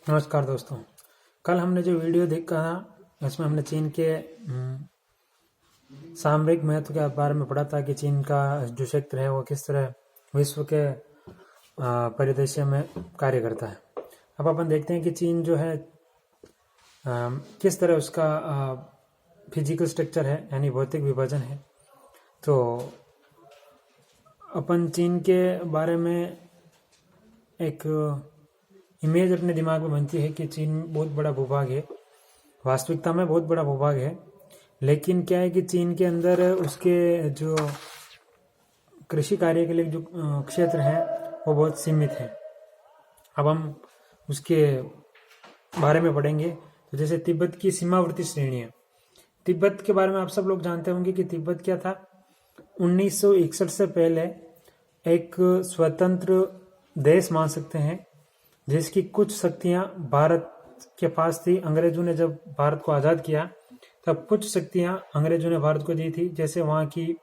नमस्कार दोस्तों। कल हमने जो वीडियो देखा था उसमें हमने चीन के सामरिक महत्व के बारे में पढ़ा था कि चीन का जो क्षेत्र है वो किस तरह विश्व के परिदृश्य में कार्य करता है। अब अपन देखते हैं कि चीन जो है किस तरह उसका फिजिकल स्ट्रक्चर है, यानी भौतिक विभाजन है। तो अपन चीन के बारे में एक इमेज अपने दिमाग में बनती है कि चीन बहुत बड़ा भूभाग है। वास्तविकता में बहुत बड़ा भूभाग है, लेकिन क्या है कि चीन के अंदर उसके जो कृषि कार्य के लिए जो क्षेत्र है वो बहुत सीमित है। अब हम उसके बारे में पढ़ेंगे। तो जैसे तिब्बत की सीमावर्ती श्रेणियाँ, तिब्बत के बारे में आप सब लोग जानते होंगे कि तिब्बत क्या था। 1961 से पहले एक स्वतंत्र देश मान सकते हैं, जिसकी कुछ शक्तियां भारत के पास थी। अंग्रेजों ने जब भारत को आज़ाद किया तब कुछ शक्तियां अंग्रेजों ने भारत को दी थी, जैसे वहाँ की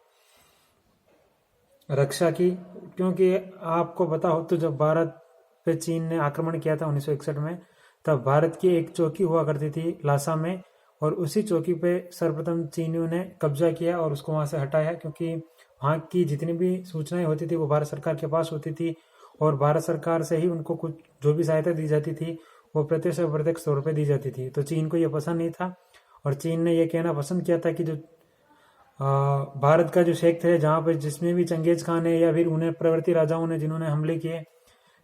रक्षा की। क्योंकि आपको पता हो तो जब भारत पे चीन ने आक्रमण किया था 1961 में, तब भारत की एक चौकी हुआ करती थी लासा में, और उसी चौकी पे सर्वप्रथम चीनियों ने कब्जा किया और उसको वहाँ से हटाया, क्योंकि वहाँ की जितनी भी सूचनाएं होती थी वो भारत सरकार के पास होती थी, और भारत सरकार से ही उनको कुछ जो भी सहायता दी जाती थी वो प्रत्यक्ष और अप्रत्यक्ष तौर पर दी जाती थी। तो चीन को ये पसंद नहीं था, और चीन ने ये कहना पसंद किया था कि जो भारत का जो क्षेत्र है, जहाँ पे जिसमें भी चंगेज खान है या फिर उन्हें प्रवृत्ति राजाओं ने जिन्होंने हमले किए,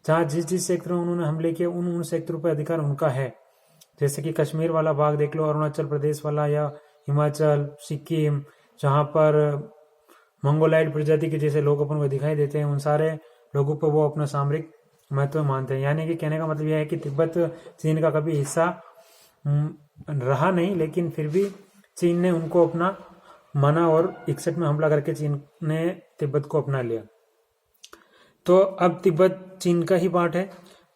जहाँ जिस जिस क्षेत्र में उन्होंने हमले किए उन क्षेत्रों पर अधिकार उनका है। जैसे कि कश्मीर वाला भाग देख लो, अरुणाचल प्रदेश वाला, या हिमाचल, सिक्किम, जहाँ पर मंगोलाइड प्रजाति के जैसे लोग अपन को दिखाई देते हैं, उन सारे लोगों पर वो अपना सामरिक महत्व मानते हैं। यानी कि कहने का मतलब यह है कि तिब्बत चीन का कभी हिस्सा रहा नहीं, लेकिन फिर भी चीन ने उनको अपना माना और 61 में हमला करके चीन ने तिब्बत को अपना लिया। तो अब तिब्बत चीन का ही पार्ट है।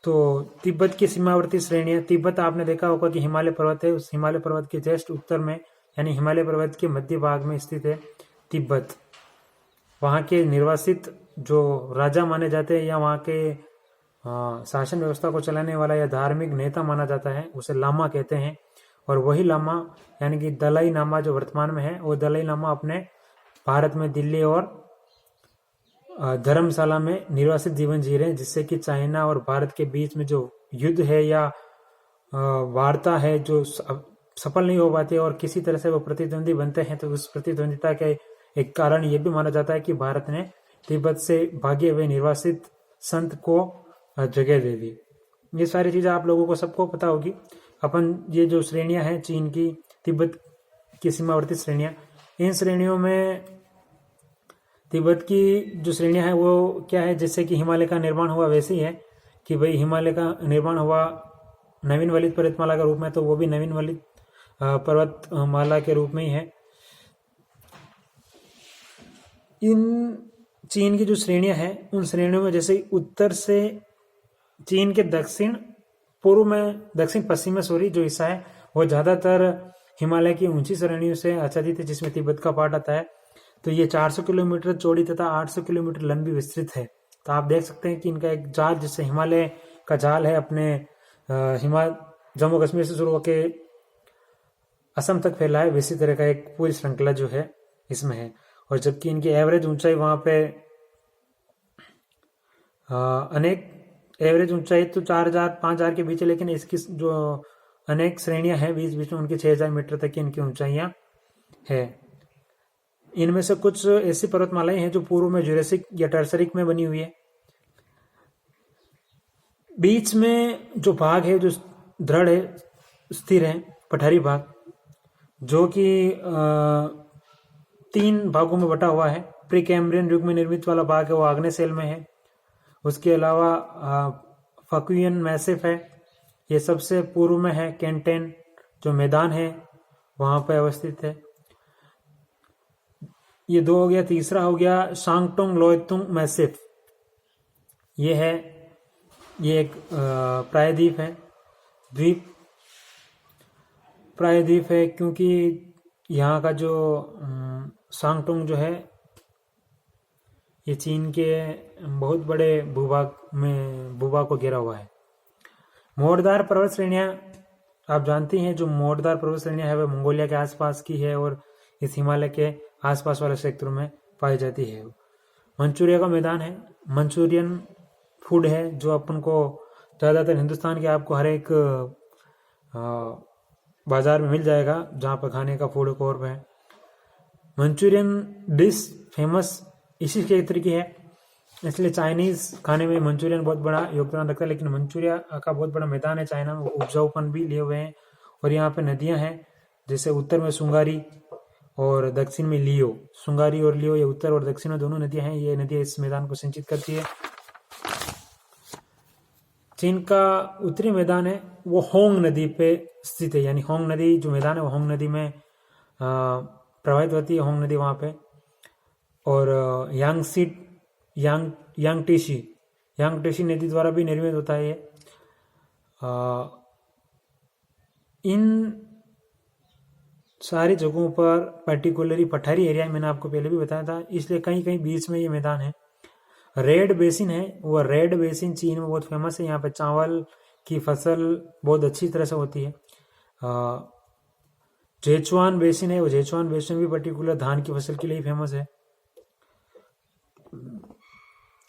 तो तिब्बत की सीमावर्ती श्रेणियां, तिब्बत आपने देखा होगा कि हिमालय पर्वत है, उस हिमालय पर्वत के जस्ट उत्तर में, यानी हिमालय पर्वत के मध्य भाग में स्थित है तिब्बत। वहाँ के निर्वासित जो राजा माने जाते हैं, या वहाँ के शासन व्यवस्था को चलाने वाला या धार्मिक नेता माना जाता है, उसे लामा कहते हैं। और वही लामा यानी कि दलाई लामा जो वर्तमान में है, वो दलाई लामा अपने भारत में दिल्ली और धर्मशाला में निर्वासित जीवन जी रहे हैं, जिससे कि चाइना और भारत के बीच में जो युद्ध है या वार्ता है जो सफल नहीं हो पाती और किसी तरह से वो प्रतिद्वंदी बनते हैं, तो उस प्रतिद्वंदिता के एक कारण ये भी माना जाता है कि भारत ने तिब्बत से भागे हुए निर्वासित संत को जगह दे दी। ये सारी चीज़ें आप लोगों को सबको पता होगी। अपन ये जो श्रेणियां हैं चीन की, तिब्बत की सीमावर्ती श्रेणियां, इन श्रेणियों में तिब्बत की जो श्रेणियां हैं वो क्या है, जैसे कि हिमालय का निर्माण हुआ वैसे ही है कि भाई हिमालय का निर्माण हुआ नवीन वलित पर्वतमाला के रूप में, तो वो भी नवीन वलित पर्वतमाला के रूप में ही है। इन चीन की जो श्रेणियां हैं, उन श्रेणियों में जैसे उत्तर से चीन के दक्षिण पश्चिम में जो हिस्सा है वो ज्यादातर हिमालय की ऊंची श्रेणियों से आच्छादित है, जिसमें तिब्बत का पार्ट आता है। तो ये 400 किलोमीटर चौड़ी तथा 800 किलोमीटर लंबी विस्तृत है। तो आप देख सकते हैं कि इनका एक जाल, जैसे हिमालय का जाल है अपने जम्मू कश्मीर से शुरू होकर असम तक फैला है, वैसी तरह का एक पूरी श्रृंखला जो है इसमें है। और जबकि इनकी एवरेज ऊंचाई वहां पे अनेक एवरेज ऊंचाई तो 4000 5000 के बीच है, लेकिन इसकी जो अनेक श्रेणियां हैं बीच बीच में उनकी 6000 मीटर तक की इनकी ऊंचाइयां है। इनमें से कुछ ऐसी पर्वतमालाएं हैं जो पूर्व में जुरेसिक या टर्सरिक में बनी हुई है। बीच में जो भाग है जो दृढ़ है, स्थिर है, पठारी भाग, जो कि 3 भागों में बटा हुआ है। प्री कैम्ब्रियन युग में निर्मित वाला भाग है वो आग्नेय में है। उसके अलावा फकुयन मैसिफ है, ये सबसे पूर्व में है। कैंटेन जो मैदान है वहां पर अवस्थित है। ये 2 हो गया। तीसरा हो गया शांगटोंग लोयतुंग मैसिफ, ये है, ये एक प्रायद्वीप है, प्रायद्वीप है, क्योंकि यहाँ का जो शांगटोंग जो है ये चीन के बहुत बड़े भूभाग को घेरा हुआ है। मोड़दार पर्वत श्रेणियां आप जानती हैं, जो मोड़दार पर्वत श्रेणियां है वह मंगोलिया के आसपास की है और इस हिमालय के आसपास वाले क्षेत्रों में पाई जाती है। मंचूरिया का मैदान है, मंचूरियन फूड है जो अपन को ज़्यादातर हिंदुस्तान के आपको हर एक बाजार में मिल जाएगा जहाँ पर खाने का फूड कोर्ट है। मंचूरियन डिश फेमस इसी क्षेत्र की है, इसलिए चाइनीज खाने में मंचूरियन बहुत बड़ा योगदान रखता है। लेकिन मंचूरिया का बहुत बड़ा मैदान है चाइना में, उपजाऊपन भी लिए हुए हैं और यहाँ पे नदियाँ हैं, जैसे उत्तर में सुंगारी और दक्षिण में लियो। सुंगारी और लियो ये उत्तर और दक्षिण में दोनों नदियाँ हैं। ये नदियाँ इस मैदान को सिंचित करती है। चीन का उत्तरी मैदान है वो होंग नदी पे स्थित है, यानी होंग नदी जो मैदान है वो होंग नदी में प्रवाहित होती है, होंग नदी वहाँ पे। और यांगटीसी नदी द्वारा भी निर्मित होता है ये। इन सारी जगहों पर पर्टिकुलरली पठारी एरिया मैंने आपको पहले भी बताया था, इसलिए कहीं कहीं बीच में ये मैदान है। रेड बेसिन है, वो रेड बेसिन चीन में बहुत फेमस है। यहाँ पे चावल की फसल बहुत अच्छी तरह से होती है। जेचुआन बेसिन है, वो जेचुआन बेसिन भी पर्टिकुलर धान की फसल के लिए फेमस है।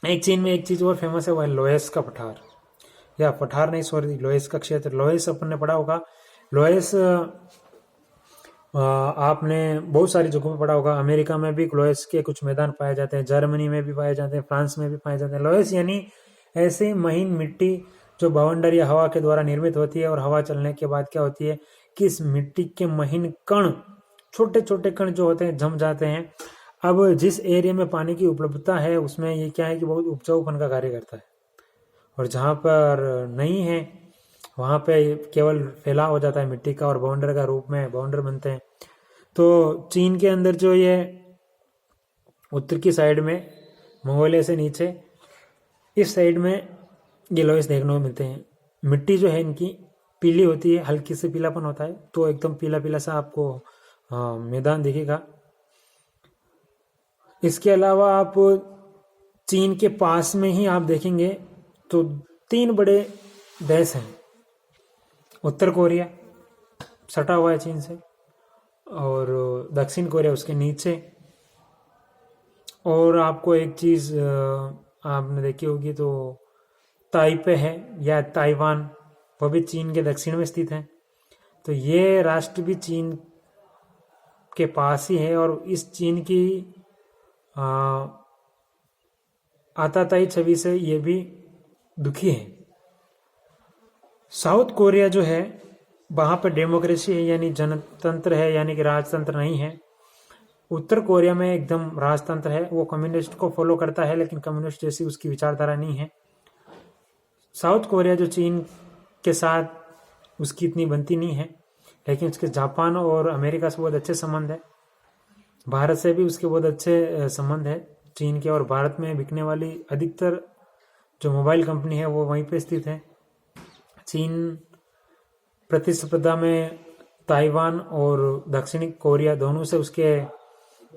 एक चीन में एक चीज और फेमस है, वो है लोएस का पठार, या पठार नहीं सॉरी लोएस का क्षेत्र। लोएस अपन ने पढ़ा होगा। लोएस आपने बहुत सारी जगहों पे पढ़ा होगा। अमेरिका में भी लोएस के कुछ मैदान पाए जाते हैं, जर्मनी में भी पाए जाते हैं, फ्रांस में भी पाए जाते हैं। लोएस यानी ऐसी महीन मिट्टी जो बाउंडर या हवा के द्वारा निर्मित होती है, और हवा चलने के बाद क्या होती है कि इस मिट्टी के महीन कण, छोटे छोटे कण जो होते हैं जम जाते हैं। अब जिस एरिया में पानी की उपलब्धता है उसमें ये क्या है कि बहुत उपजाऊपन का कार्य करता है, और जहाँ पर नहीं है वहाँ पे केवल फैलाव हो जाता है मिट्टी का, और बाउंडर का रूप में बाउंडर बनते हैं। तो चीन के अंदर जो ये उत्तर की साइड में मंगोलिया से नीचे इस साइड में ये लोएस देखने को मिलते हैं। मिट्टी जो है इनकी पीली होती है, हल्की से पीलापन होता है, तो एकदम पीला पीला सा आपको मैदान दिखेगा। इसके अलावा आप चीन के पास में ही आप देखेंगे तो 3 बड़े देश हैं। उत्तर कोरिया सटा हुआ है चीन से, और दक्षिण कोरिया उसके नीचे। और आपको एक चीज आपने देखी होगी तो ताइपे है या ताइवान, वो भी चीन के दक्षिण में स्थित है। तो ये राष्ट्र भी चीन के पास ही है, और इस चीन की आताताई छवि से ये भी दुखी है। साउथ कोरिया जो है वहाँ पर डेमोक्रेसी है, यानी जनतंत्र है, यानी कि राजतंत्र नहीं है। उत्तर कोरिया में एकदम राजतंत्र है, वो कम्युनिस्ट को फॉलो करता है, लेकिन कम्युनिस्ट जैसी उसकी विचारधारा नहीं है। साउथ कोरिया जो चीन के साथ उसकी इतनी बनती नहीं है, लेकिन उसके जापान और अमेरिका से बहुत अच्छे संबंध है। भारत से भी उसके बहुत अच्छे संबंध है चीन के, और भारत में बिकने वाली अधिकतर जो मोबाइल कंपनी है वो वहीं पे स्थित है। चीन प्रतिस्पर्धा में ताइवान और दक्षिणी कोरिया दोनों से उसके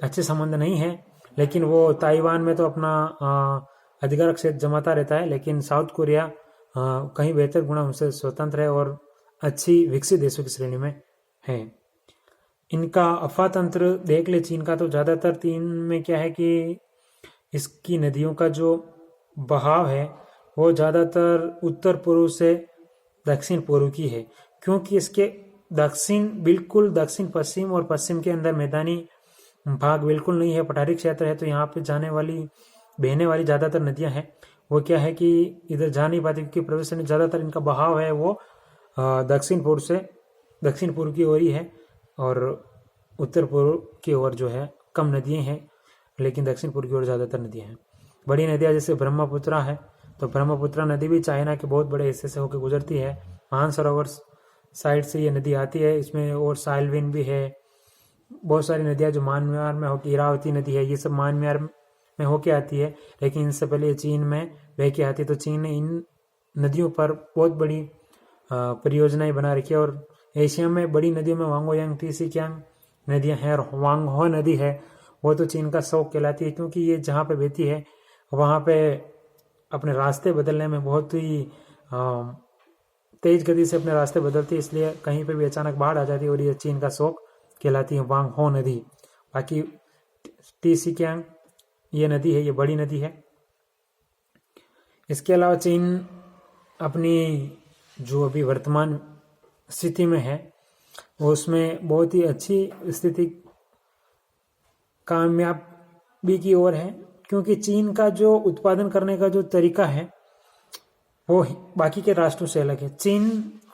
अच्छे संबंध नहीं है, लेकिन वो ताइवान में तो अपना अधिकार क्षेत्र जमाता रहता है, लेकिन साउथ कोरिया कहीं बेहतर गुणा उनसे स्वतंत्र है और अच्छी विकसित देशों की श्रेणी में है। इनका अफवाह तंत्र देख ले चीन का, तो ज़्यादातर चीन में क्या है कि इसकी नदियों का जो बहाव है वो ज़्यादातर उत्तर पूर्व से दक्षिण पूर्व की है, क्योंकि इसके दक्षिण बिल्कुल दक्षिण पश्चिम और पश्चिम के अंदर मैदानी भाग बिल्कुल नहीं है, पठारी क्षेत्र है। तो यहाँ पे जाने वाली बहने वाली ज़्यादातर नदियाँ हैं वो क्या है कि इधर जा नहीं पाती, क्योंकि प्रवेश में ज़्यादातर इनका बहाव है वो दक्षिण पूर्व से दक्षिण पूर्व की ओर ही है, और उत्तर पूर्व की ओर जो है कम नदियाँ हैं, लेकिन दक्षिण पूर्व की ओर ज़्यादातर नदियाँ हैं। बड़ी नदियाँ जैसे ब्रह्मपुत्रा है, तो ब्रह्मपुत्रा नदी भी चाइना के बहुत बड़े हिस्से से होकर गुजरती है। मानसरोवर साइड से ये नदी आती है, इसमें और साइलविन भी है। बहुत सारी नदियाँ जो म्यांमार में होकर, इरावती नदी है, ये सब म्यांमार में होके आती है, लेकिन इससे पहले ये चीन में बह के आती है। तो चीन ने इन नदियों पर बहुत बड़ी परियोजनाएं बना रखी है, और एशिया में बड़ी नदियों में वांगो यांग तीसी क्यांग नदियाँ हैं, और वांगहो नदी है वो तो चीन का शौक कहलाती है, क्योंकि ये जहाँ पे बहती है वहाँ पे अपने रास्ते बदलने में बहुत ही तेज गति से अपने रास्ते बदलती है, इसलिए कहीं पर भी अचानक बाढ़ आ जाती है और ये चीन का शोक कहलाती है वांग हो नदी। बाकी टीसिक्यांग ये नदी है, ये बड़ी नदी है। इसके अलावा चीन अपनी जो अभी वर्तमान स्थिति में है वो उसमें बहुत ही अच्छी स्थिति कामयाबी की ओर है, क्योंकि चीन का जो उत्पादन करने का जो तरीका है वो बाकी के राष्ट्रों से अलग है। चीन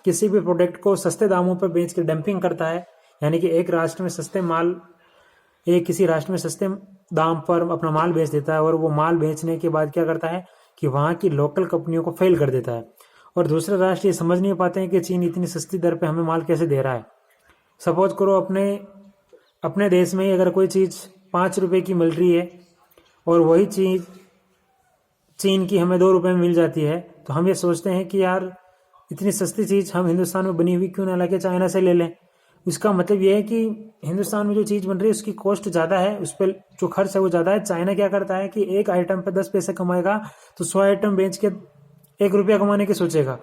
किसी भी प्रोडक्ट को सस्ते दामों पर बेच के डंपिंग करता है, यानी कि एक राष्ट्र में किसी राष्ट्र में सस्ते दाम पर अपना माल बेच देता है और वो माल बेचने के बाद क्या करता है कि वहाँ की लोकल कंपनियों को फेल कर देता है, और दूसरे राष्ट्र ये समझ नहीं पाते हैं कि चीन इतनी सस्ती दर पे हमें माल कैसे दे रहा है। सपोज करो अपने देश में ही अगर कोई चीज़ 5 रुपए की मिल रही है और वही चीज़ चीन की हमें 2 रुपए में मिल जाती है, तो हम ये सोचते हैं कि यार इतनी सस्ती चीज़ हम हिंदुस्तान में बनी हुई क्यों ना लाके चाइना से ले लें। इसका मतलब ये है कि हिंदुस्तान में जो चीज़ बन रही है उसकी कॉस्ट ज़्यादा है, उस पर जो खर्च है वो ज़्यादा है। चाइना क्या करता है कि एक आइटम पे 10 पैसे कमाएगा तो 100 आइटम बेच के 1 रुपया कमाने की सोचेगा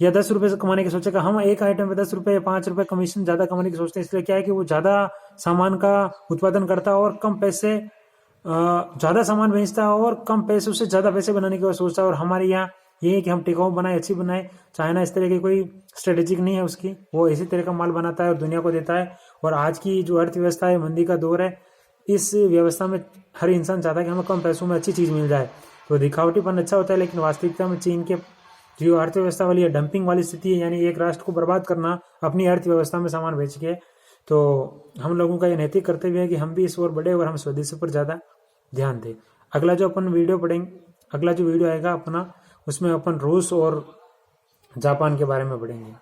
या 10 रुपये से कमाने की सोचेगा। हम एक आइटम पे 10 रुपये या 5 रुपये कमीशन ज़्यादा कमाने की सोचते हैं, इसलिए क्या है कि वो ज़्यादा सामान का उत्पादन करता है और कम पैसे ज़्यादा सामान बेचता है और कम पैसे उससे ज़्यादा पैसे बनाने की सोचता है। और हमारे यहाँ ये है कि हम टिकाऊ बनाए, अच्छी बनाए। चाइना इस तरह की कोई स्ट्रेटेजिक नहीं है उसकी, वो इसी तरह का माल बनाता है और दुनिया को देता है। और आज की जो अर्थव्यवस्था है, मंदी का दौर है, इस व्यवस्था में हर इंसान चाहता है कि हमें कम पैसों में अच्छी चीज़ मिल जाए। तो दिखावटीपन अच्छा होता है, लेकिन वास्तविकता में चीन के जो अर्थव्यवस्था वाली है डंपिंग वाली स्थिति है, यानी एक राष्ट्र को बर्बाद करना अपनी अर्थव्यवस्था में सामान बेच के। तो हम लोगों का ये नैतिक कर्तव्य है कि हम भी इस ओर बढ़े और हम स्वदेशी पर ज़्यादा ध्यान दें। अगला जो वीडियो आएगा अपना, उसमें अपन रूस और जापान के बारे में पढ़ेंगे।